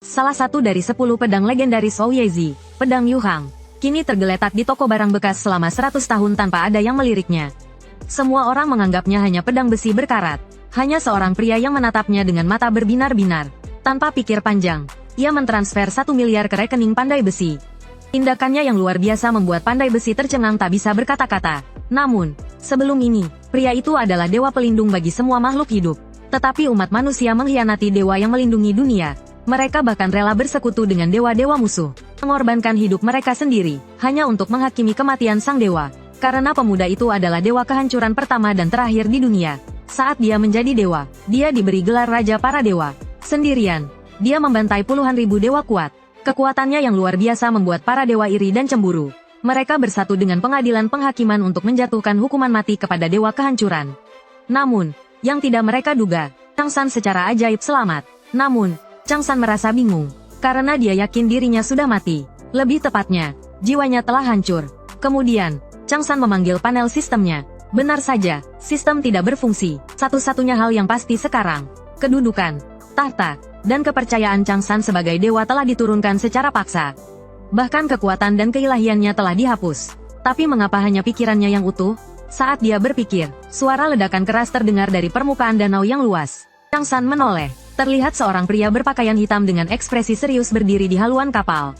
Salah satu dari 10 pedang legendaris Ouyezi, pedang Yuhang, kini tergeletak di toko barang bekas selama 100 tahun tanpa ada yang meliriknya. Semua orang menganggapnya hanya pedang besi berkarat. Hanya seorang pria yang menatapnya dengan mata berbinar-binar. Tanpa pikir panjang, ia mentransfer 1 miliar ke rekening Pandai Besi. Tindakannya yang luar biasa membuat Pandai Besi tercengang tak bisa berkata-kata. Namun, sebelum ini, pria itu adalah dewa pelindung bagi semua makhluk hidup. Tetapi umat manusia mengkhianati dewa yang melindungi dunia. Mereka bahkan rela bersekutu dengan dewa-dewa musuh, mengorbankan hidup mereka sendiri, hanya untuk menghakimi kematian sang dewa. Karena pemuda itu adalah dewa kehancuran pertama dan terakhir di dunia. Saat dia menjadi dewa, dia diberi gelar Raja Para Dewa. Sendirian, dia membantai puluhan ribu dewa kuat. Kekuatannya yang luar biasa membuat para dewa iri dan cemburu. Mereka bersatu dengan pengadilan penghakiman untuk menjatuhkan hukuman mati kepada dewa kehancuran. Namun, yang tidak mereka duga, Changsan secara ajaib selamat. Namun, Changsan merasa bingung, karena dia yakin dirinya sudah mati. Lebih tepatnya, jiwanya telah hancur. Kemudian, Changsan memanggil panel sistemnya. Benar saja, sistem tidak berfungsi. Satu-satunya hal yang pasti sekarang, kedudukan, tahta, dan kepercayaan Changsan sebagai dewa telah diturunkan secara paksa. Bahkan kekuatan dan keilahiannya telah dihapus. Tapi mengapa hanya pikirannya yang utuh? Saat dia berpikir, suara ledakan keras terdengar dari permukaan danau yang luas. Changsan menoleh. Terlihat seorang pria berpakaian hitam dengan ekspresi serius berdiri di haluan kapal.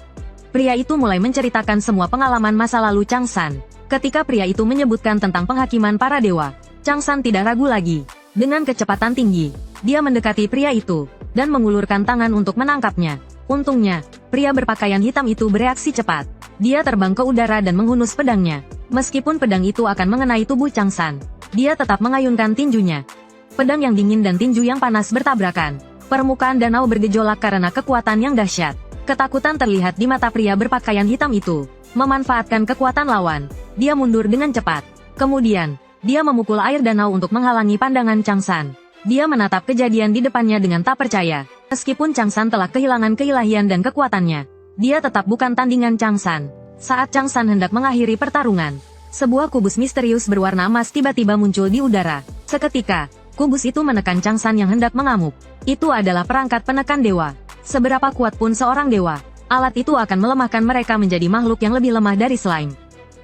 Pria itu mulai menceritakan semua pengalaman masa lalu Changsan. Ketika pria itu menyebutkan tentang penghakiman para dewa, Changsan tidak ragu lagi. Dengan kecepatan tinggi, dia mendekati pria itu, dan mengulurkan tangan untuk menangkapnya. Untungnya, pria berpakaian hitam itu bereaksi cepat. Dia terbang ke udara dan menghunus pedangnya. Meskipun pedang itu akan mengenai tubuh Changsan, dia tetap mengayunkan tinjunya. Pedang yang dingin dan tinju yang panas bertabrakan. Permukaan danau bergejolak karena kekuatan yang dahsyat. Ketakutan terlihat di mata pria berpakaian hitam itu. Memanfaatkan kekuatan lawan, dia mundur dengan cepat. Kemudian, dia memukul air danau untuk menghalangi pandangan Changsan. Dia menatap kejadian di depannya dengan tak percaya. Meskipun Changsan telah kehilangan keilahian dan kekuatannya, dia tetap bukan tandingan Changsan. Saat Changsan hendak mengakhiri pertarungan, sebuah kubus misterius berwarna emas tiba-tiba muncul di udara. Seketika, kubus itu menekan Changsan yang hendak mengamuk. Itu adalah perangkat penekan dewa. Seberapa kuat pun seorang dewa, alat itu akan melemahkan mereka menjadi makhluk yang lebih lemah dari slime.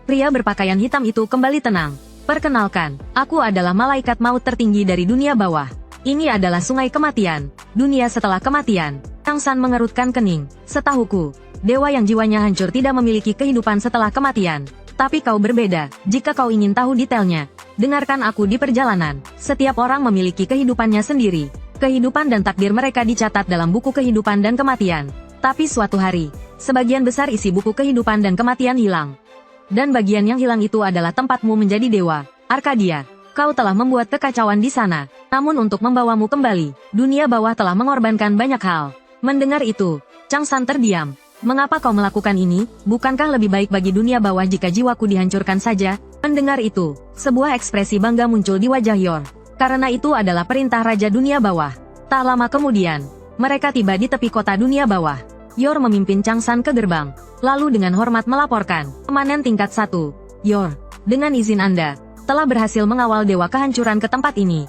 Pria berpakaian hitam itu kembali tenang. Perkenalkan, aku adalah malaikat maut tertinggi dari dunia bawah. Ini adalah sungai kematian, dunia setelah kematian. Changsan mengerutkan kening. Setahuku, dewa yang jiwanya hancur tidak memiliki kehidupan setelah kematian. Tapi kau berbeda. Jika kau ingin tahu detailnya, dengarkan aku di perjalanan. Setiap orang memiliki kehidupannya sendiri. Kehidupan dan takdir mereka dicatat dalam buku kehidupan dan kematian. Tapi suatu hari, sebagian besar isi buku kehidupan dan kematian hilang. Dan bagian yang hilang itu adalah tempatmu menjadi dewa. Arkadia, kau telah membuat kekacauan di sana. Namun untuk membawamu kembali, dunia bawah telah mengorbankan banyak hal. Mendengar itu, Changsan terdiam. Mengapa kau melakukan ini? Bukankah lebih baik bagi dunia bawah jika jiwaku dihancurkan saja? Mendengar itu, sebuah ekspresi bangga muncul di wajah Yor. Karena itu adalah perintah Raja Dunia Bawah. Tak lama kemudian, mereka tiba di tepi kota dunia bawah. Yor memimpin Changsan ke gerbang, lalu dengan hormat melaporkan, Komandan tingkat 1. Yor, dengan izin Anda, telah berhasil mengawal dewa kehancuran ke tempat ini.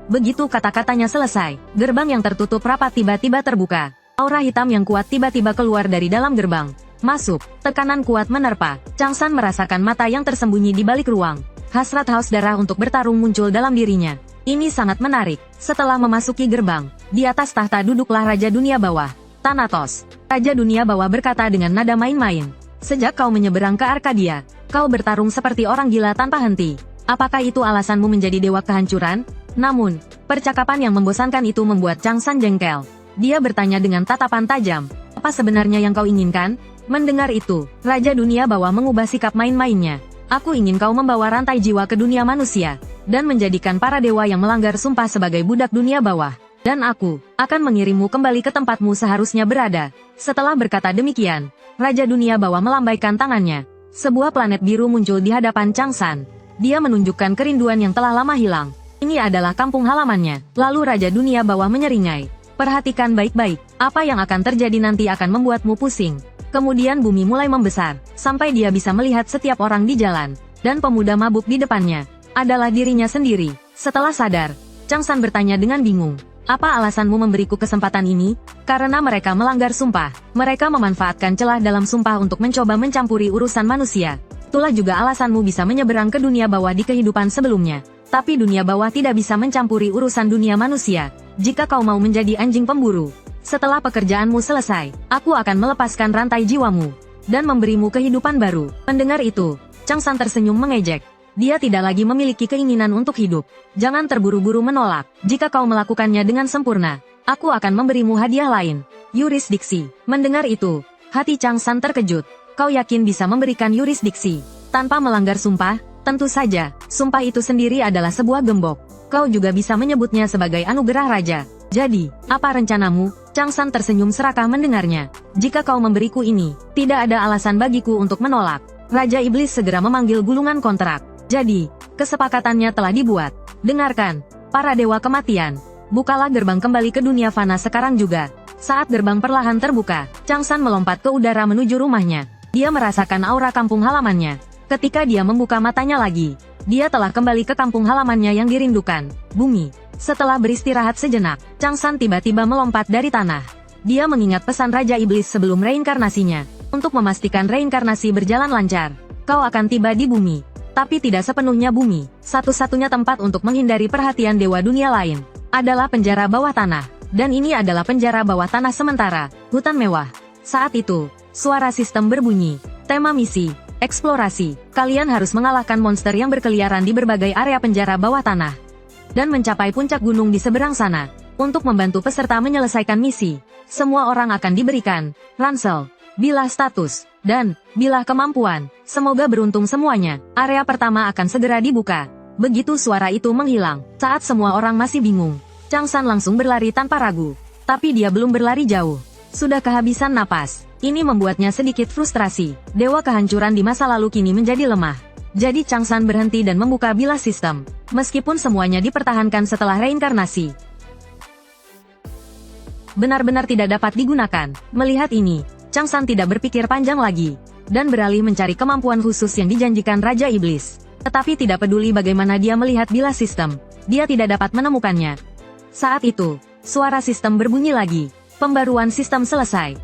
Begitu kata-katanya selesai, gerbang yang tertutup rapat tiba-tiba terbuka. Aura hitam yang kuat tiba-tiba keluar dari dalam gerbang. Masuk, tekanan kuat menerpa. Changsan merasakan mata yang tersembunyi di balik ruang. Hasrat haus darah untuk bertarung muncul dalam dirinya. Ini sangat menarik. Setelah memasuki gerbang, di atas tahta duduklah Raja Dunia Bawah, Thanatos. Raja Dunia Bawah berkata dengan nada main-main. Sejak kau menyeberang ke Arkadia, kau bertarung seperti orang gila tanpa henti. Apakah itu alasanmu menjadi dewa kehancuran? Namun, percakapan yang membosankan itu membuat Changsan jengkel. Dia bertanya dengan tatapan tajam. Apa sebenarnya yang kau inginkan? Mendengar itu, Raja Dunia Bawah mengubah sikap main-mainnya. Aku ingin kau membawa rantai jiwa ke dunia manusia, dan menjadikan para dewa yang melanggar sumpah sebagai budak dunia bawah. Dan aku akan mengirimmu kembali ke tempatmu seharusnya berada. Setelah berkata demikian, Raja Dunia Bawah melambaikan tangannya. Sebuah planet biru muncul di hadapan Changsan. Dia menunjukkan kerinduan yang telah lama hilang. Ini adalah kampung halamannya. Lalu Raja Dunia Bawah menyeringai. Perhatikan baik-baik, apa yang akan terjadi nanti akan membuatmu pusing. Kemudian bumi mulai membesar, sampai dia bisa melihat setiap orang di jalan. Dan pemuda mabuk di depannya adalah dirinya sendiri. Setelah sadar, Changsan bertanya dengan bingung, Apa alasanmu memberiku kesempatan ini? Karena mereka melanggar sumpah. Mereka memanfaatkan celah dalam sumpah untuk mencoba mencampuri urusan manusia. Itulah juga alasanmu bisa menyeberang ke dunia bawah di kehidupan sebelumnya. Tapi dunia bawah tidak bisa mencampuri urusan dunia manusia. Jika kau mau menjadi anjing pemburu, setelah pekerjaanmu selesai, aku akan melepaskan rantai jiwamu dan memberimu kehidupan baru. Mendengar itu, Changsan tersenyum mengejek. Dia tidak lagi memiliki keinginan untuk hidup. Jangan terburu-buru menolak. Jika kau melakukannya dengan sempurna, aku akan memberimu hadiah lain. Yurisdiksi. Mendengar itu, hati Changsan terkejut. Kau yakin bisa memberikan yurisdiksi tanpa melanggar sumpah? Tentu saja, sumpah itu sendiri adalah sebuah gembok. Kau juga bisa menyebutnya sebagai anugerah raja. Jadi, apa rencanamu? Changsan tersenyum serakah mendengarnya. Jika kau memberiku ini, tidak ada alasan bagiku untuk menolak. Raja Iblis segera memanggil gulungan kontrak. Jadi, kesepakatannya telah dibuat. Dengarkan, para dewa kematian. Bukalah gerbang kembali ke dunia fana sekarang juga. Saat gerbang perlahan terbuka, Changsan melompat ke udara menuju rumahnya. Dia merasakan aura kampung halamannya. Ketika dia membuka matanya lagi, dia telah kembali ke kampung halamannya yang dirindukan, bumi. Setelah beristirahat sejenak, Changsan tiba-tiba melompat dari tanah. Dia mengingat pesan Raja Iblis sebelum reinkarnasinya. Untuk memastikan reinkarnasi berjalan lancar, kau akan tiba di bumi. Tapi tidak sepenuhnya bumi. Satu-satunya tempat untuk menghindari perhatian dewa dunia lain adalah penjara bawah tanah. Dan ini adalah penjara bawah tanah sementara, hutan mewah. Saat itu, suara sistem berbunyi. Tema misi, eksplorasi. Kalian harus mengalahkan monster yang berkeliaran di berbagai area penjara bawah tanah dan mencapai puncak gunung di seberang sana. Untuk membantu peserta menyelesaikan misi, semua orang akan diberikan ransel, bilah status, dan bilah kemampuan. Semoga beruntung semuanya. Area pertama akan segera dibuka. Begitu suara itu menghilang, saat semua orang masih bingung, Changsan langsung berlari tanpa ragu. Tapi dia belum berlari jauh. Sudah kehabisan napas. Ini membuatnya sedikit frustrasi. Dewa kehancuran di masa lalu kini menjadi lemah. Jadi Changsan berhenti dan membuka bilah sistem. Meskipun semuanya dipertahankan setelah reinkarnasi, benar-benar tidak dapat digunakan. Melihat ini, Changsan tidak berpikir panjang lagi, dan beralih mencari kemampuan khusus yang dijanjikan Raja Iblis. Tetapi tidak peduli bagaimana dia melihat bilah sistem, dia tidak dapat menemukannya. Saat itu, suara sistem berbunyi lagi. Pembaruan sistem selesai.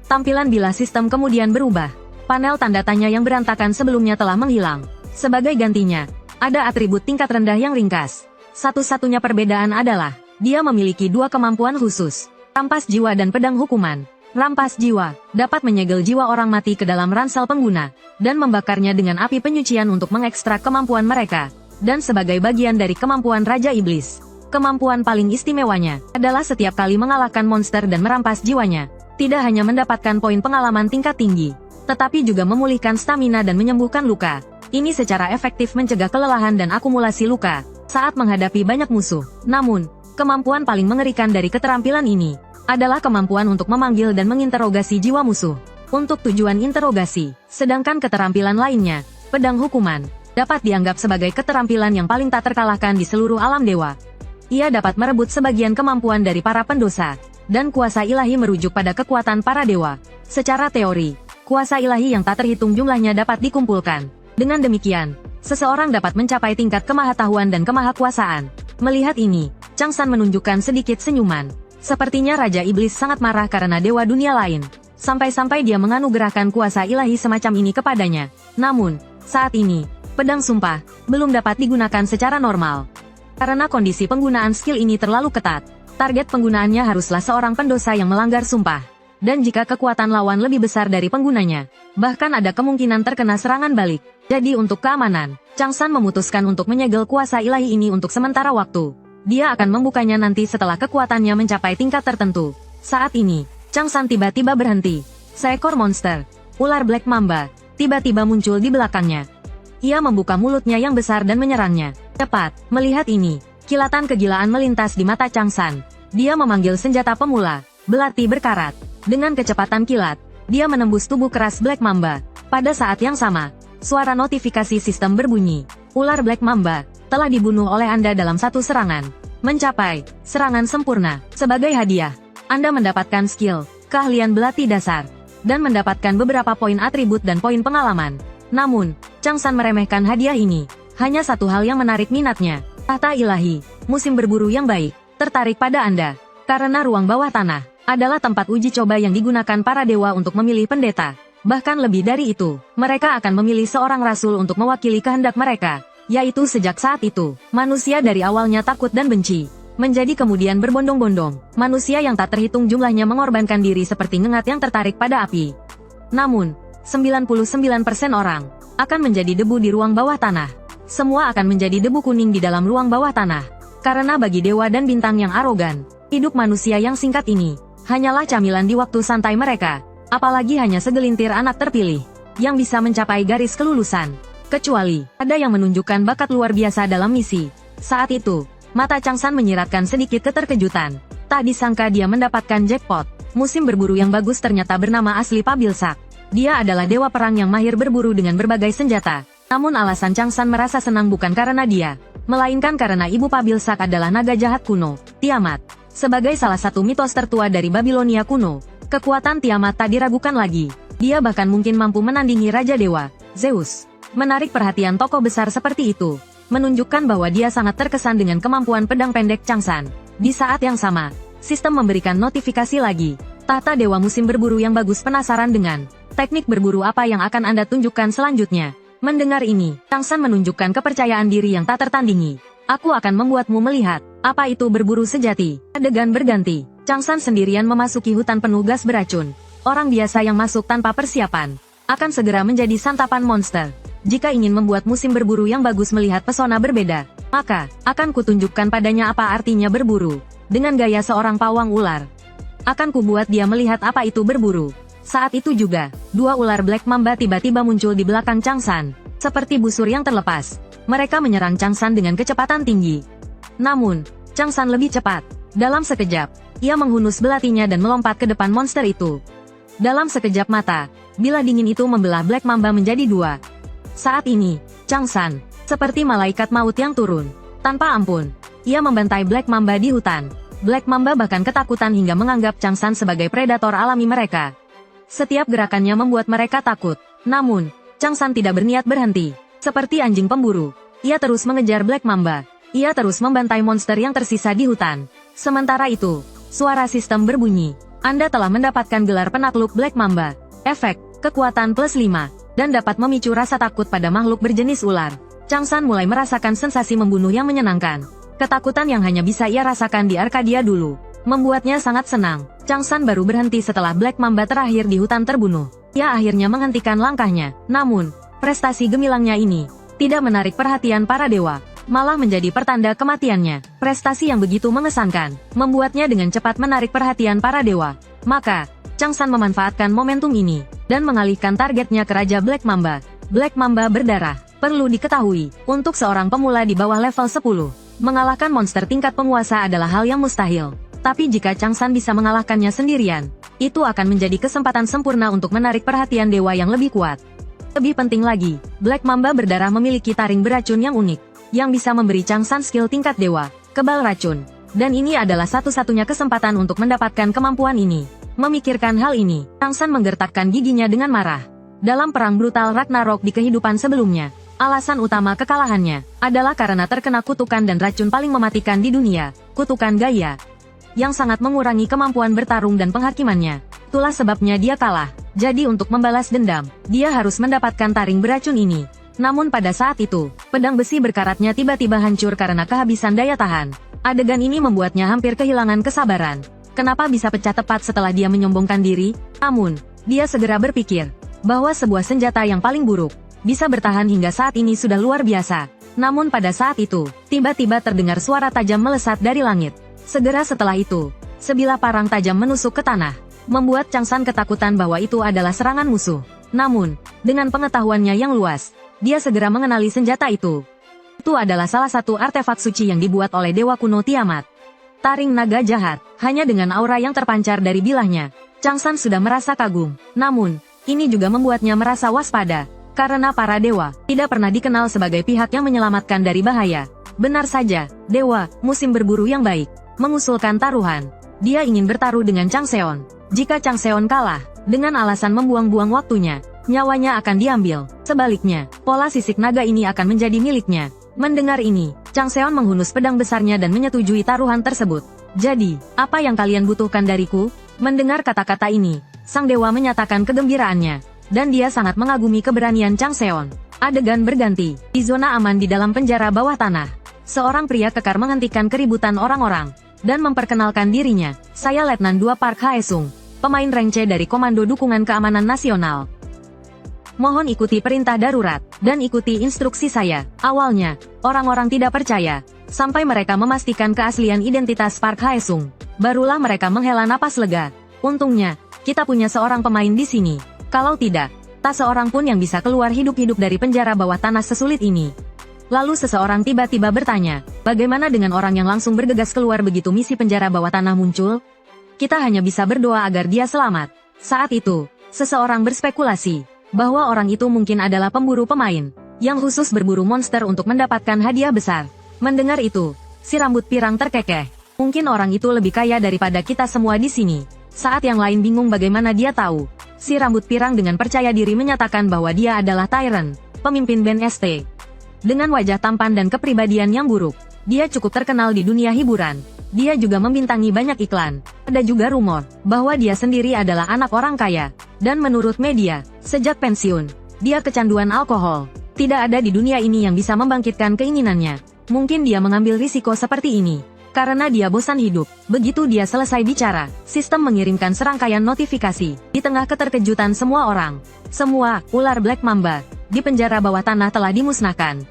Tampilan bilah sistem kemudian berubah. Panel tanda tanya yang berantakan sebelumnya telah menghilang. Sebagai gantinya, ada atribut tingkat rendah yang ringkas. Satu-satunya perbedaan adalah dia memiliki dua kemampuan khusus, rampas jiwa dan pedang hukuman. Rampas jiwa dapat menyegel jiwa orang mati ke dalam ransel pengguna, dan membakarnya dengan api penyucian untuk mengekstrak kemampuan mereka. Dan sebagai bagian dari kemampuan Raja Iblis, kemampuan paling istimewanya adalah setiap kali mengalahkan monster dan merampas jiwanya, tidak hanya mendapatkan poin pengalaman tingkat tinggi, tetapi juga memulihkan stamina dan menyembuhkan luka. Ini secara efektif mencegah kelelahan dan akumulasi luka saat menghadapi banyak musuh. Namun, kemampuan paling mengerikan dari keterampilan ini adalah kemampuan untuk memanggil dan menginterogasi jiwa musuh untuk tujuan interogasi. Sedangkan keterampilan lainnya, pedang hukuman, dapat dianggap sebagai keterampilan yang paling tak terkalahkan di seluruh alam dewa. Ia dapat merebut sebagian kemampuan dari para pendosa, dan kuasa ilahi merujuk pada kekuatan para dewa. Secara teori, kuasa ilahi yang tak terhitung jumlahnya dapat dikumpulkan. Dengan demikian, seseorang dapat mencapai tingkat kemahatauan dan kemahakuasaan. Melihat ini, Changsan menunjukkan sedikit senyuman. Sepertinya Raja Iblis sangat marah karena dewa dunia lain, sampai-sampai dia menganugerahkan kuasa ilahi semacam ini kepadanya. Namun, saat ini, pedang sumpah belum dapat digunakan secara normal. Karena kondisi penggunaan skill ini terlalu ketat, target penggunaannya haruslah seorang pendosa yang melanggar sumpah. Dan jika kekuatan lawan lebih besar dari penggunanya, bahkan ada kemungkinan terkena serangan balik. Jadi untuk keamanan, Changsan memutuskan untuk menyegel kuasa ilahi ini untuk sementara waktu. Dia akan membukanya nanti setelah kekuatannya mencapai tingkat tertentu. Saat ini, Changsan tiba-tiba berhenti. Seekor monster, ular Black Mamba, tiba-tiba muncul di belakangnya. Ia membuka mulutnya yang besar dan menyerangnya. Cepat, melihat ini, kilatan kegilaan melintas di mata Changsan. Dia memanggil senjata pemula, belati berkarat. Dengan kecepatan kilat, dia menembus tubuh keras Black Mamba. Pada saat yang sama, suara notifikasi sistem berbunyi. Ular Black Mamba telah dibunuh oleh Anda dalam satu serangan. Mencapai serangan sempurna. Sebagai hadiah, Anda mendapatkan skill, keahlian belati dasar, dan mendapatkan beberapa poin atribut dan poin pengalaman. Namun, Changsan meremehkan hadiah ini. Hanya satu hal yang menarik minatnya. Tahta ilahi, musim berburu yang baik, tertarik pada Anda. Karena ruang bawah tanah adalah tempat uji coba yang digunakan para dewa untuk memilih pendeta. Bahkan lebih dari itu, mereka akan memilih seorang rasul untuk mewakili kehendak mereka. Yaitu sejak saat itu, manusia dari awalnya takut dan benci, menjadi kemudian berbondong-bondong. Manusia yang tak terhitung jumlahnya mengorbankan diri seperti ngengat yang tertarik pada api. Namun, 99% orang akan menjadi debu di ruang bawah tanah. Semua akan menjadi debu kuning di dalam ruang bawah tanah. Karena bagi dewa dan bintang yang arogan, hidup manusia yang singkat ini hanyalah camilan di waktu santai mereka. Apalagi hanya segelintir anak terpilih yang bisa mencapai garis kelulusan. Kecuali ada yang menunjukkan bakat luar biasa dalam misi. Saat itu, mata Changsan menyiratkan sedikit keterkejutan. Tak disangka dia mendapatkan jackpot. Musim berburu yang bagus ternyata bernama asli Pabilsak. Dia adalah dewa perang yang mahir berburu dengan berbagai senjata. Namun alasan Changsan merasa senang bukan karena dia, melainkan karena ibu Pabilsak adalah naga jahat kuno, Tiamat. Sebagai salah satu mitos tertua dari Babilonia kuno, kekuatan Tiamat tak diragukan lagi. Dia bahkan mungkin mampu menandingi Raja Dewa, Zeus. Menarik perhatian tokoh besar seperti itu, menunjukkan bahwa dia sangat terkesan dengan kemampuan pedang pendek Changsan. Di saat yang sama, sistem memberikan notifikasi lagi. Tahta Dewa musim berburu yang bagus penasaran dengan teknik berburu apa yang akan Anda tunjukkan selanjutnya. Mendengar ini, Changsan menunjukkan kepercayaan diri yang tak tertandingi. Aku akan membuatmu melihat apa itu berburu sejati. Adegan berganti. Changsan sendirian memasuki hutan penuh gas beracun. Orang biasa yang masuk tanpa persiapan akan segera menjadi santapan monster. Jika ingin membuat musim berburu yang bagus melihat pesona berbeda, maka akan kutunjukkan padanya apa artinya berburu. Dengan gaya seorang pawang ular, akan kubuat dia melihat apa itu berburu. Saat itu juga, dua ular Black Mamba tiba-tiba muncul di belakang Changsan. Seperti busur yang terlepas, mereka menyerang Changsan dengan kecepatan tinggi. Namun, Changsan lebih cepat. Dalam sekejap, ia menghunus belatinya dan melompat ke depan monster itu. Dalam sekejap mata, bilah dingin itu membelah Black Mamba menjadi dua. Saat ini, Changsan seperti malaikat maut yang turun. Tanpa ampun, ia membantai Black Mamba di hutan. Black Mamba bahkan ketakutan hingga menganggap Changsan sebagai predator alami mereka. Setiap gerakannya membuat mereka takut. Namun, Changsan tidak berniat berhenti. Seperti anjing pemburu, ia terus mengejar Black Mamba. Ia terus membantai monster yang tersisa di hutan. Sementara itu, suara sistem berbunyi. Anda telah mendapatkan gelar penakluk Black Mamba. Efek, kekuatan +5. Dan dapat memicu rasa takut pada makhluk berjenis ular. Changsan mulai merasakan sensasi membunuh yang menyenangkan. Ketakutan yang hanya bisa ia rasakan di Arkadia dulu membuatnya sangat senang. Changsan baru berhenti setelah Black Mamba terakhir di hutan terbunuh. Ia akhirnya menghentikan langkahnya. Namun, prestasi gemilangnya ini tidak menarik perhatian para dewa, malah menjadi pertanda kematiannya. Prestasi yang begitu mengesankan membuatnya dengan cepat menarik perhatian para dewa. Maka, Changsan memanfaatkan momentum ini dan mengalihkan targetnya ke Raja Black Mamba. Black Mamba berdarah. Perlu diketahui, untuk seorang pemula di bawah level 10, mengalahkan monster tingkat penguasa adalah hal yang mustahil. Tapi jika Changsan bisa mengalahkannya sendirian, itu akan menjadi kesempatan sempurna untuk menarik perhatian dewa yang lebih kuat. Lebih penting lagi, Black Mamba berdarah memiliki taring beracun yang unik, yang bisa memberi Changsan skill tingkat dewa, kebal racun. Dan ini adalah satu-satunya kesempatan untuk mendapatkan kemampuan ini. Memikirkan hal ini, Changsan menggertakkan giginya dengan marah. Dalam perang brutal Ragnarok di kehidupan sebelumnya, alasan utama kekalahannya adalah karena terkena kutukan dan racun paling mematikan di dunia, kutukan Gaia, yang sangat mengurangi kemampuan bertarung dan penghakimannya. Itulah sebabnya dia kalah. Jadi untuk membalas dendam, dia harus mendapatkan taring beracun ini. Namun pada saat itu, pedang besi berkaratnya tiba-tiba hancur karena kehabisan daya tahan. Adegan ini membuatnya hampir kehilangan kesabaran. Kenapa bisa pecah tepat setelah dia menyombongkan diri? Namun, dia segera berpikir bahwa sebuah senjata yang paling buruk bisa bertahan hingga saat ini sudah luar biasa. Namun pada saat itu, tiba-tiba terdengar suara tajam melesat dari langit. Segera setelah itu, sebilah parang tajam menusuk ke tanah, membuat Changsan ketakutan bahwa itu adalah serangan musuh. Namun, dengan pengetahuannya yang luas, dia segera mengenali senjata itu. Itu adalah salah satu artefak suci yang dibuat oleh dewa kuno Tiamat. Taring naga jahat. Hanya dengan aura yang terpancar dari bilahnya, Changsan sudah merasa kagum. Namun, ini juga membuatnya merasa waspada. Karena para dewa tidak pernah dikenal sebagai pihak yang menyelamatkan dari bahaya. Benar saja, dewa, musim berburu yang baik, mengusulkan taruhan. Dia ingin bertaruh dengan Changseon. Jika Changseon kalah, dengan alasan membuang-buang waktunya, nyawanya akan diambil. Sebaliknya, pola sisik naga ini akan menjadi miliknya. Mendengar ini, Chang Seon menghunus pedang besarnya dan menyetujui taruhan tersebut. Jadi, apa yang kalian butuhkan dariku? Mendengar kata-kata ini, sang dewa menyatakan kegembiraannya. Dan dia sangat mengagumi keberanian Chang Seon. Adegan berganti, di zona aman di dalam penjara bawah tanah. Seorang pria kekar menghentikan keributan orang-orang. Dan memperkenalkan dirinya, saya Letnan 2 Park Haesung, pemain rank C dari Komando Dukungan Keamanan Nasional. Mohon ikuti perintah darurat, dan ikuti instruksi saya. Awalnya, orang-orang tidak percaya, sampai mereka memastikan keaslian identitas Park Haesung. Barulah mereka menghela napas lega. Untungnya, kita punya seorang pemain di sini. Kalau tidak, tak seorang pun yang bisa keluar hidup-hidup dari penjara bawah tanah sesulit ini. Lalu seseorang tiba-tiba bertanya, bagaimana dengan orang yang langsung bergegas keluar begitu misi penjara bawah tanah muncul? Kita hanya bisa berdoa agar dia selamat. Saat itu, seseorang berspekulasi bahwa orang itu mungkin adalah pemburu pemain, yang khusus berburu monster untuk mendapatkan hadiah besar. Mendengar itu, si rambut pirang terkekeh. Mungkin orang itu lebih kaya daripada kita semua di sini. Saat yang lain bingung bagaimana dia tahu, si rambut pirang dengan percaya diri menyatakan bahwa dia adalah Tyrant, pemimpin band ST. Dengan wajah tampan dan kepribadian yang buruk, dia cukup terkenal di dunia hiburan. Dia juga membintangi banyak iklan. Ada juga rumor bahwa dia sendiri adalah anak orang kaya. Dan menurut media, sejak pensiun, dia kecanduan alkohol. Tidak ada di dunia ini yang bisa membangkitkan keinginannya. Mungkin dia mengambil risiko seperti ini karena dia bosan hidup. Begitu dia selesai bicara, sistem mengirimkan serangkaian notifikasi. Di tengah keterkejutan semua orang, semua ular Black Mamba di penjara bawah tanah telah dimusnahkan.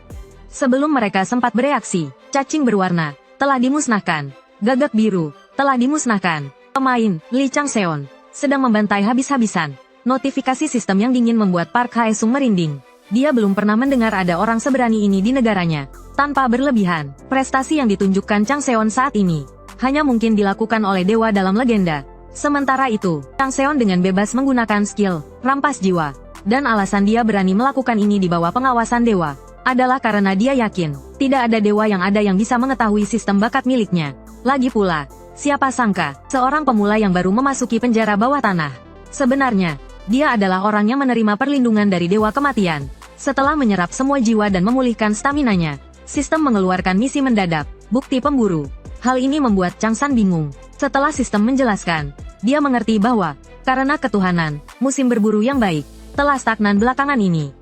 Sebelum mereka sempat bereaksi, cacing berwarna telah dimusnahkan. Gagak biru telah dimusnahkan. Pemain Lee Chang Seon sedang membantai habis-habisan. Notifikasi sistem yang dingin membuat Park Haesung merinding. Dia belum pernah mendengar ada orang seberani ini di negaranya. Tanpa berlebihan, prestasi yang ditunjukkan Chang Seon saat ini hanya mungkin dilakukan oleh dewa dalam legenda. Sementara itu, Chang Seon dengan bebas menggunakan skill rampas jiwa. Dan alasan dia berani melakukan ini di bawah pengawasan dewa adalah karena dia yakin tidak ada dewa yang ada yang bisa mengetahui sistem bakat miliknya. Lagi pula, siapa sangka, seorang pemula yang baru memasuki penjara bawah tanah. Sebenarnya, dia adalah orang yang menerima perlindungan dari Dewa Kematian. Setelah menyerap semua jiwa dan memulihkan staminanya, sistem mengeluarkan misi mendadak, bukti pemburu. Hal ini membuat Chang San bingung. Setelah sistem menjelaskan, dia mengerti bahwa, karena ketuhanan, musim berburu yang baik, telah stagnan belakangan ini.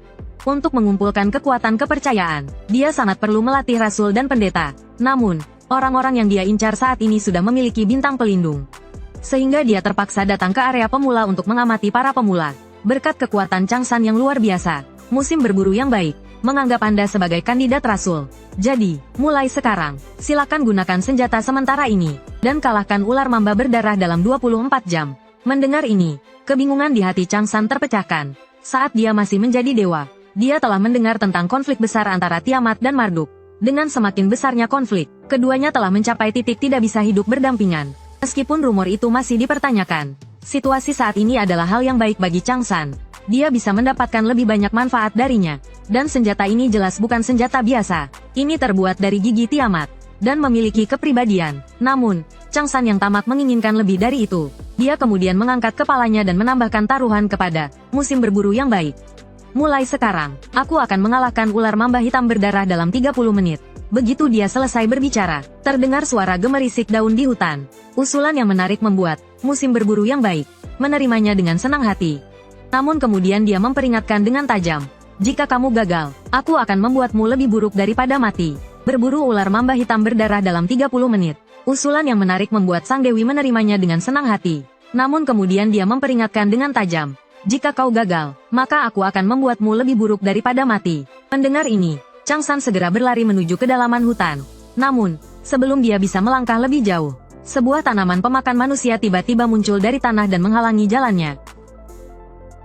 Untuk mengumpulkan kekuatan kepercayaan, dia sangat perlu melatih rasul dan pendeta. Namun, orang-orang yang dia incar saat ini sudah memiliki bintang pelindung. Sehingga dia terpaksa datang ke area pemula untuk mengamati para pemula. Berkat kekuatan Chang San yang luar biasa, musim berburu yang baik menganggap Anda sebagai kandidat rasul. Jadi, mulai sekarang, silakan gunakan senjata sementara ini, dan kalahkan ular mamba berdarah dalam 24 jam. Mendengar ini, kebingungan di hati Chang San terpecahkan. Saat dia masih menjadi dewa, dia telah mendengar tentang konflik besar antara Tiamat dan Marduk. Dengan semakin besarnya konflik, keduanya telah mencapai titik tidak bisa hidup berdampingan. Meskipun rumor itu masih dipertanyakan, situasi saat ini adalah hal yang baik bagi Chang San. Dia bisa mendapatkan lebih banyak manfaat darinya. Dan senjata ini jelas bukan senjata biasa. Ini terbuat dari gigi Tiamat dan memiliki kepribadian. Namun, Chang San yang tamak menginginkan lebih dari itu. Dia kemudian mengangkat kepalanya dan menambahkan taruhan kepada musim berburu yang baik. Mulai sekarang, aku akan mengalahkan ular mamba hitam berdarah dalam 30 menit. Begitu dia selesai berbicara, terdengar suara gemerisik daun di hutan. Usulan yang menarik membuat musim berburu yang baik menerimanya dengan senang hati. Namun kemudian dia memperingatkan dengan tajam, jika kamu gagal, aku akan membuatmu lebih buruk daripada mati. Berburu ular mamba hitam berdarah dalam 30 menit. Usulan yang menarik membuat sang dewi menerimanya dengan senang hati. Namun kemudian dia memperingatkan dengan tajam, jika kau gagal, maka aku akan membuatmu lebih buruk daripada mati. Mendengar ini, Chang San segera berlari menuju kedalaman hutan. Namun, sebelum dia bisa melangkah lebih jauh, sebuah tanaman pemakan manusia tiba-tiba muncul dari tanah dan menghalangi jalannya.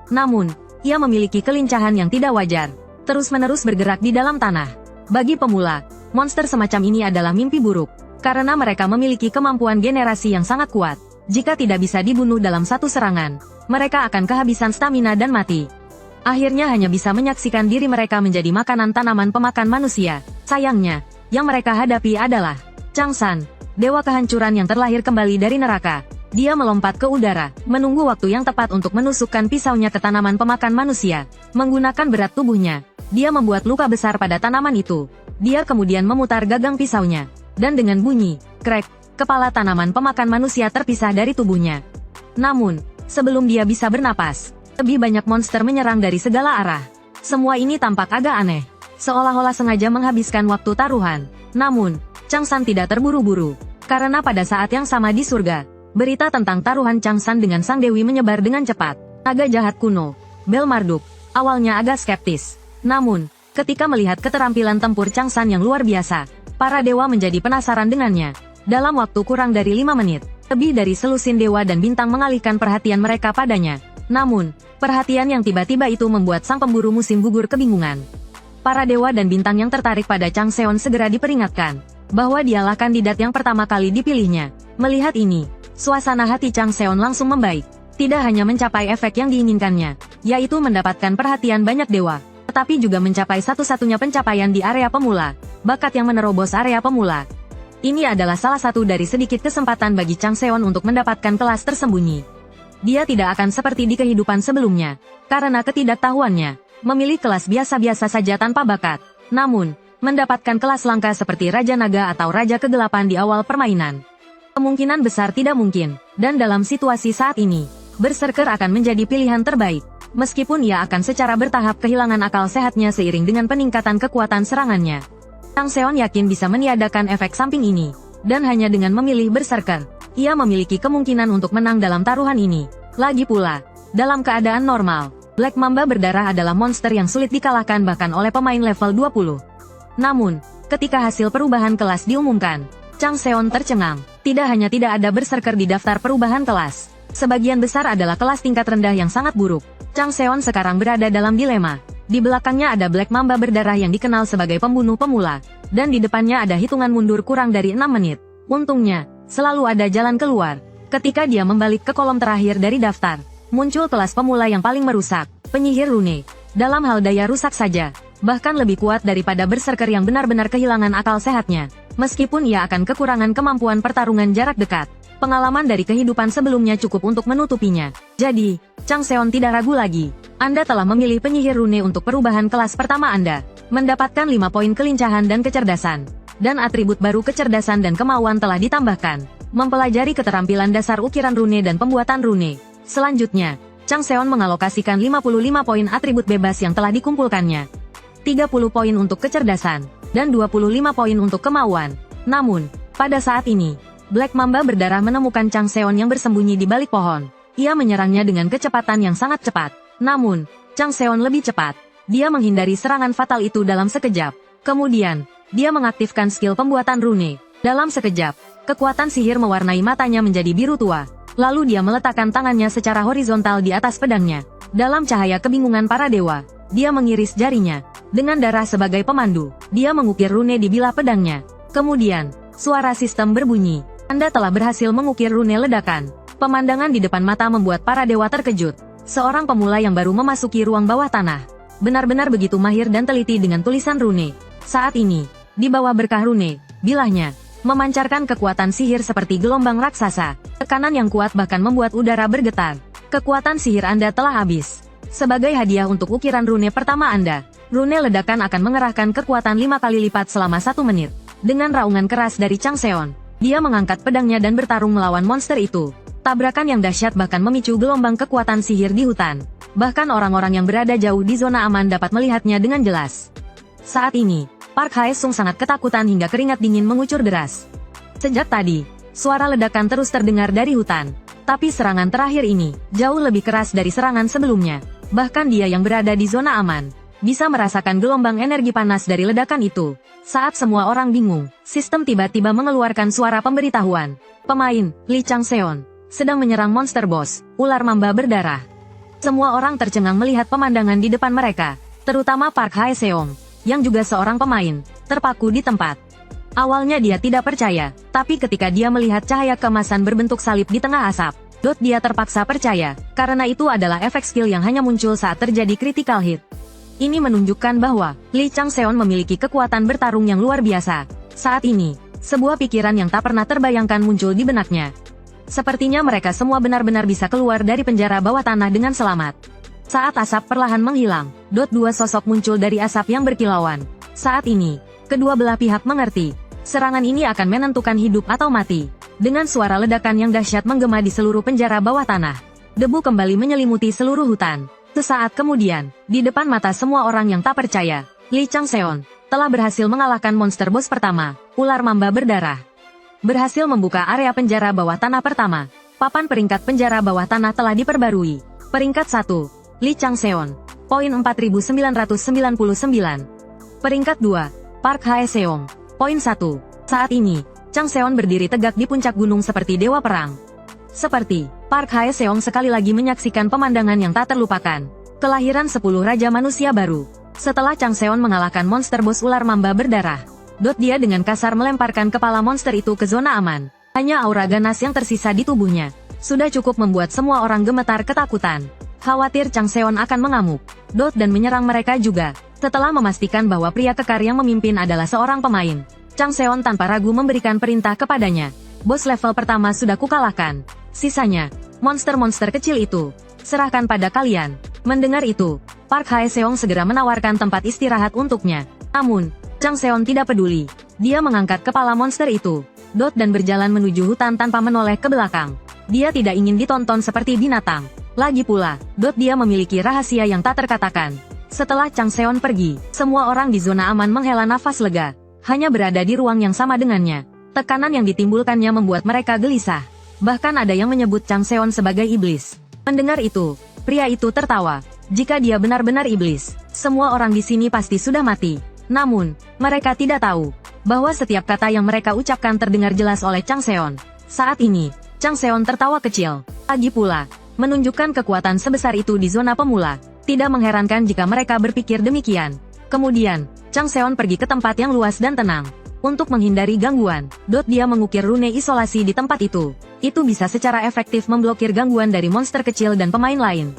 Namun, ia memiliki kelincahan yang tidak wajar, terus-menerus bergerak di dalam tanah. Bagi pemula, monster semacam ini adalah mimpi buruk, karena mereka memiliki kemampuan generasi yang sangat kuat. Jika tidak bisa dibunuh dalam satu serangan, mereka akan kehabisan stamina dan mati. Akhirnya hanya bisa menyaksikan diri mereka menjadi makanan tanaman pemakan manusia. Sayangnya, yang mereka hadapi adalah Chang San, dewa kehancuran yang terlahir kembali dari neraka. Dia melompat ke udara, menunggu waktu yang tepat untuk menusukkan pisaunya ke tanaman pemakan manusia. Menggunakan berat tubuhnya, dia membuat luka besar pada tanaman itu. Dia kemudian memutar gagang pisaunya. Dan dengan bunyi, krek, kepala tanaman pemakan manusia terpisah dari tubuhnya. Namun, sebelum dia bisa bernapas, lebih banyak monster menyerang dari segala arah. Semua ini tampak agak aneh. Seolah-olah sengaja menghabiskan waktu taruhan. Namun, Changsan tidak terburu-buru. Karena pada saat yang sama di surga, berita tentang taruhan Changsan dengan Sang Dewi menyebar dengan cepat. Naga jahat kuno, Bel Marduk, awalnya agak skeptis. Namun, ketika melihat keterampilan tempur Changsan yang luar biasa, para dewa menjadi penasaran dengannya. Dalam waktu kurang dari 5 menit, lebih dari selusin dewa dan bintang mengalihkan perhatian mereka padanya. Namun, perhatian yang tiba-tiba itu membuat sang pemburu musim gugur kebingungan. Para dewa dan bintang yang tertarik pada Chang Seon segera diperingatkan bahwa dialah kandidat yang pertama kali dipilihnya. Melihat ini, suasana hati Chang Seon langsung membaik. Tidak hanya mencapai efek yang diinginkannya, yaitu mendapatkan perhatian banyak dewa, tetapi juga mencapai satu-satunya pencapaian di area pemula, bakat yang menerobos area pemula. Ini adalah salah satu dari sedikit kesempatan bagi Chang Seon untuk mendapatkan kelas tersembunyi. Dia tidak akan seperti di kehidupan sebelumnya, karena ketidaktahuannya, memilih kelas biasa-biasa saja tanpa bakat. Namun, mendapatkan kelas langka seperti Raja Naga atau Raja Kegelapan di awal permainan. Kemungkinan besar tidak mungkin, dan dalam situasi saat ini, Berserker akan menjadi pilihan terbaik. Meskipun ia akan secara bertahap kehilangan akal sehatnya seiring dengan peningkatan kekuatan serangannya. Chang Seon yakin bisa meniadakan efek samping ini, dan hanya dengan memilih Berserker, ia memiliki kemungkinan untuk menang dalam taruhan ini. Lagi pula, dalam keadaan normal, Black Mamba berdarah adalah monster yang sulit dikalahkan bahkan oleh pemain level 20. Namun, ketika hasil perubahan kelas diumumkan, Chang Seon tercengang. Tidak hanya tidak ada Berserker di daftar perubahan kelas, sebagian besar adalah kelas tingkat rendah yang sangat buruk. Chang Seon sekarang berada dalam dilema. Di belakangnya ada Black Mamba berdarah yang dikenal sebagai pembunuh pemula, dan di depannya ada hitungan mundur kurang dari 6 menit. Untungnya, selalu ada jalan keluar. Ketika dia membalik ke kolom terakhir dari daftar, muncul kelas pemula yang paling merusak, penyihir rune. Dalam hal daya rusak saja, bahkan lebih kuat daripada Berserker yang benar-benar kehilangan akal sehatnya. Meskipun ia akan kekurangan kemampuan pertarungan jarak dekat, pengalaman dari kehidupan sebelumnya cukup untuk menutupinya. Jadi, Chang Seon tidak ragu lagi. Anda telah memilih penyihir rune untuk perubahan kelas pertama Anda. Mendapatkan 5 poin kelincahan dan kecerdasan. Dan atribut baru kecerdasan dan kemauan telah ditambahkan. Mempelajari keterampilan dasar ukiran rune dan pembuatan rune. Selanjutnya, Chang Seon mengalokasikan 55 poin atribut bebas yang telah dikumpulkannya. 30 poin untuk kecerdasan, dan 25 poin untuk kemauan. Namun, pada saat ini, Black Mamba berdarah menemukan Chang Seon yang bersembunyi di balik pohon. Ia menyerangnya dengan kecepatan yang sangat cepat. Namun, Chang Seon lebih cepat. Dia menghindari serangan fatal itu dalam sekejap. Kemudian, dia mengaktifkan skill pembuatan rune. Dalam sekejap, kekuatan sihir mewarnai matanya menjadi biru tua. Lalu dia meletakkan tangannya secara horizontal di atas pedangnya. Dalam cahaya kebingungan para dewa, dia mengiris jarinya. Dengan darah sebagai pemandu, dia mengukir rune di bilah pedangnya. Kemudian, suara sistem berbunyi. Anda telah berhasil mengukir rune ledakan. Pemandangan di depan mata membuat para dewa terkejut. Seorang pemula yang baru memasuki ruang bawah tanah, benar-benar begitu mahir dan teliti dengan tulisan rune. Saat ini, di bawah berkah rune, bilahnya, memancarkan kekuatan sihir seperti gelombang raksasa. Tekanan yang kuat bahkan membuat udara bergetar. Kekuatan sihir Anda telah habis. Sebagai hadiah untuk ukiran rune pertama Anda, rune ledakan akan mengerahkan kekuatan 5 kali lipat selama 1 menit. Dengan raungan keras dari Chang Seon, dia mengangkat pedangnya dan bertarung melawan monster itu. Tabrakan yang dahsyat bahkan memicu gelombang kekuatan sihir di hutan. Bahkan orang-orang yang berada jauh di zona aman dapat melihatnya dengan jelas. Saat ini, Park Hae-sung sangat ketakutan hingga keringat dingin mengucur deras. Sejak tadi, suara ledakan terus terdengar dari hutan. Tapi serangan terakhir ini, jauh lebih keras dari serangan sebelumnya. Bahkan dia yang berada di zona aman, bisa merasakan gelombang energi panas dari ledakan itu. Saat semua orang bingung, sistem tiba-tiba mengeluarkan suara pemberitahuan. Pemain, Lee Chang Seon, sedang menyerang monster boss, ular mamba berdarah. Semua orang tercengang melihat pemandangan di depan mereka, terutama Park Hae-seong, yang juga seorang pemain, terpaku di tempat. Awalnya dia tidak percaya, tapi ketika dia melihat cahaya keemasan berbentuk salib di tengah asap, dia terpaksa percaya, karena itu adalah efek skill yang hanya muncul saat terjadi critical hit. Ini menunjukkan bahwa Lee Chang Seon memiliki kekuatan bertarung yang luar biasa. Saat ini, sebuah pikiran yang tak pernah terbayangkan muncul di benaknya. Sepertinya mereka semua benar-benar bisa keluar dari penjara bawah tanah dengan selamat. Saat asap perlahan menghilang, dua sosok muncul dari asap yang berkilauan. Saat ini, Kedua belah pihak mengerti. Serangan ini akan menentukan hidup atau mati. Dengan suara ledakan yang dahsyat menggema di seluruh penjara bawah tanah. Debu kembali menyelimuti seluruh hutan. Sesaat kemudian, di depan mata semua orang yang tak percaya, Lee Changseon telah berhasil mengalahkan monster bos pertama, ular mamba berdarah. Berhasil membuka area penjara bawah tanah pertama. Papan peringkat penjara bawah tanah telah diperbarui. Peringkat 1, Lee Changseon, poin 4999. Peringkat 2, Park Hae-seong, poin 1. Saat ini, Changseon berdiri tegak di puncak gunung seperti dewa perang. Seperti, Park Hae-seong sekali lagi menyaksikan pemandangan yang tak terlupakan. Kelahiran 10 Raja Manusia baru. Setelah Changseon mengalahkan monster bos ular mamba berdarah, dia dengan kasar melemparkan kepala monster itu ke zona aman. Hanya aura ganas yang tersisa di tubuhnya sudah cukup membuat semua orang gemetar ketakutan. Khawatir Changseon akan mengamuk, dan menyerang mereka juga. Setelah memastikan bahwa pria kekar yang memimpin adalah seorang pemain, Changseon tanpa ragu memberikan perintah kepadanya. Bos level pertama sudah kukalahkan. Sisanya, monster-monster kecil itu, serahkan pada kalian. Mendengar itu, Park Hae-seong segera menawarkan tempat istirahat untuknya. Namun, Changseon tidak peduli. Dia mengangkat kepala monster itu, dan berjalan menuju hutan tanpa menoleh ke belakang. Dia tidak ingin ditonton seperti binatang. Lagi pula, dia memiliki rahasia yang tak terkatakan. Setelah Changseon pergi, semua orang di zona aman menghela nafas lega. Hanya berada di ruang yang sama dengannya. Tekanan yang ditimbulkannya membuat mereka gelisah. Bahkan ada yang menyebut Changseon sebagai iblis. Mendengar itu, pria itu tertawa. Jika dia benar-benar iblis, semua orang di sini pasti sudah mati. Namun, mereka tidak tahu bahwa setiap kata yang mereka ucapkan terdengar jelas oleh Changseon. Saat ini, Changseon tertawa kecil. Lagi pula, menunjukkan kekuatan sebesar itu di zona pemula. Tidak mengherankan jika mereka berpikir demikian. Kemudian, Changseon pergi ke tempat yang luas dan tenang. Untuk menghindari gangguan, dia mengukir rune isolasi di tempat itu. Itu bisa secara efektif memblokir gangguan dari monster kecil dan pemain lain.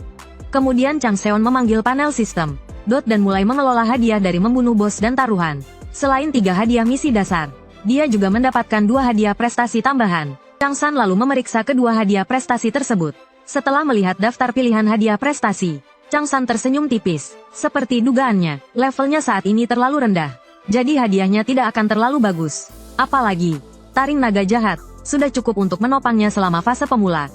Kemudian Changseon memanggil panel sistem, dan mulai mengelola hadiah dari membunuh bos dan taruhan. Selain 3 hadiah misi dasar, dia juga mendapatkan 2 hadiah prestasi tambahan. Changsan lalu memeriksa kedua hadiah prestasi tersebut. Setelah melihat daftar pilihan hadiah prestasi, Changsan tersenyum tipis. Seperti dugaannya, levelnya saat ini terlalu rendah. Jadi hadiahnya tidak akan terlalu bagus. Apalagi, taring naga jahat, sudah cukup untuk menopangnya selama fase pemula.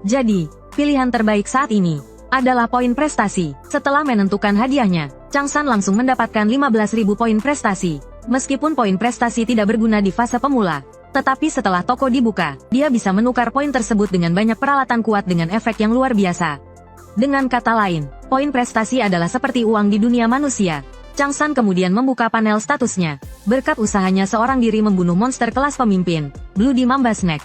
Jadi, pilihan terbaik saat ini adalah poin prestasi. Setelah menentukan hadiahnya, Changsan langsung mendapatkan 15.000 poin prestasi. Meskipun poin prestasi tidak berguna di fase pemula, tetapi setelah toko dibuka, dia bisa menukar poin tersebut dengan banyak peralatan kuat dengan efek yang luar biasa. Dengan kata lain, poin prestasi adalah seperti uang di dunia manusia. Changsan kemudian membuka panel statusnya. Berkat usahanya seorang diri membunuh monster kelas pemimpin, Bloody Mamba Snack.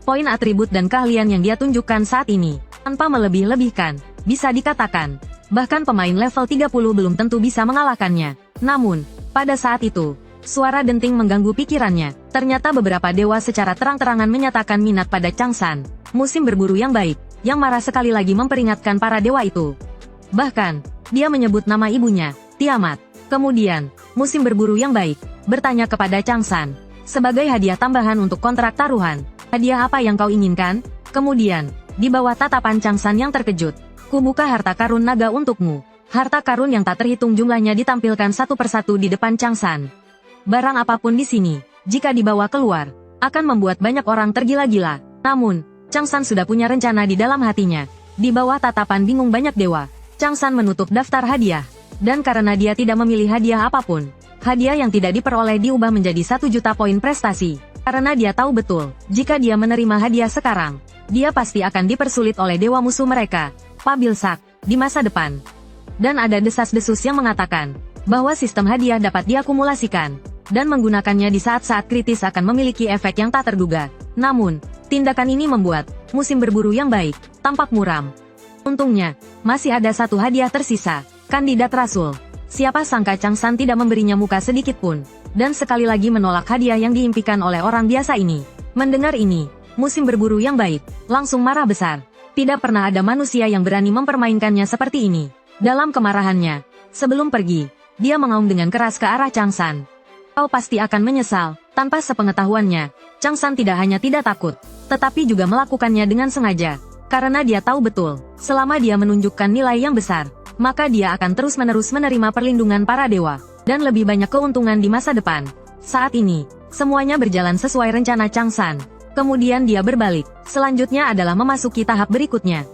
Poin atribut dan keahlian yang dia tunjukkan saat ini, tanpa melebih-lebihkan, bisa dikatakan, bahkan pemain level 30 belum tentu bisa mengalahkannya. Namun, pada saat itu, suara denting mengganggu pikirannya. Ternyata beberapa dewa secara terang-terangan menyatakan minat pada Changsan. Musim berburu yang baik, yang marah sekali lagi memperingatkan para dewa itu. Bahkan, dia menyebut nama ibunya, Tiamat. Kemudian, musim berburu yang baik bertanya kepada Changsan, sebagai hadiah tambahan untuk kontrak taruhan, hadiah apa yang kau inginkan? Kemudian, di bawah tatapan Changsan yang terkejut, kubuka harta karun naga untukmu. Harta karun yang tak terhitung jumlahnya ditampilkan satu persatu di depan Changsan. Barang apapun di sini, jika dibawa keluar, akan membuat banyak orang tergila-gila. Namun, Changsan sudah punya rencana di dalam hatinya. Di bawah tatapan bingung banyak dewa, Changsan menutup daftar hadiah. Dan karena dia tidak memilih hadiah apapun, hadiah yang tidak diperoleh diubah menjadi 1 juta poin prestasi. Karena dia tahu betul, jika dia menerima hadiah sekarang, dia pasti akan dipersulit oleh dewa musuh mereka, Pabilsak, di masa depan. Dan ada desas-desus yang mengatakan bahwa sistem hadiah dapat diakumulasikan, dan menggunakannya di saat-saat kritis akan memiliki efek yang tak terduga. Namun, tindakan ini membuat musim berburu yang baik tampak muram. Untungnya, masih ada 1 hadiah tersisa. Kandidat Rasul. Siapa sangka Changsan tidak memberinya muka sedikit pun, dan sekali lagi menolak hadiah yang diimpikan oleh orang biasa ini. Mendengar ini, musim berburu yang baik langsung marah besar. Tidak pernah ada manusia yang berani mempermainkannya seperti ini. Dalam kemarahannya, sebelum pergi, dia mengaum dengan keras ke arah Changsan. Kau pasti akan menyesal. Tanpa sepengetahuannya, Changsan tidak hanya tidak takut, tetapi juga melakukannya dengan sengaja. Karena dia tahu betul, selama dia menunjukkan nilai yang besar, maka dia akan terus-menerus menerima perlindungan para dewa. dan lebih banyak keuntungan di masa depan. Saat ini, semuanya berjalan sesuai rencana Chang San. Kemudian dia berbalik. Selanjutnya adalah memasuki tahap berikutnya.